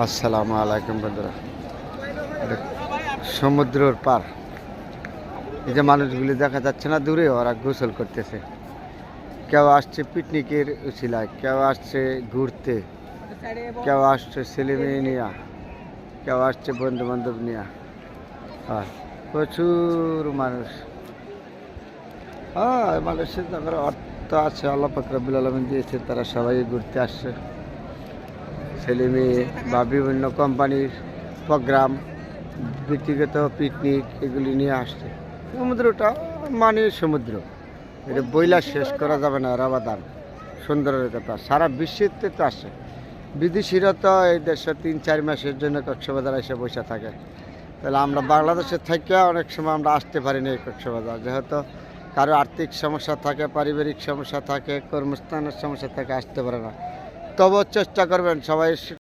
আসসালামু আলাইকুম বন্ধুরা। এটা সমুদ্রের পার। এই যে মানুষগুলি দেখা যাচ্ছে না দূরে, ওরা গোসল করতেছে। কেউ আসছে পিকনিকের উছিলায়, কেউ আসছে ঘুরতে, কেউ আসছে ছেলে মেয়ে নিয়ে, কেউ আসছে বন্ধু বান্ধব নিয়ে। আর প্রচুর মানুষ। মানুষের তাদের অর্থ আছে, আল্লাহ পাক রব্বুল আলামিন দিয়েছে, তারা সবাই ঘুরতে আসছে। ছেলে মেয়ে বা বিভিন্ন কোম্পানির প্রোগ্রাম, ব্যক্তিগত পিকনিক এগুলি নিয়ে আসছে। সমুদ্রটা মানে সমুদ্র, এটা বইলা শেষ করা যাবে না। রাবাদান সুন্দরের কথা, সারা বিশ্বেতে তো আসে। বিদেশিরা তো এই দেশে 3-4 মাসের জন্য কক্সবাজার এসে বসে থাকে। তাহলে আমরা বাংলাদেশের থেকে অনেক সময় আমরা আসতে পারি না এই কক্সবাজার, যেহেতু কারো আর্থিক সমস্যা থাকে, পারিবারিক সমস্যা থাকে, কর্মস্থানের সমস্যা থাকে, আসতে পারে না। তবুও চেষ্টা করবেন সবাই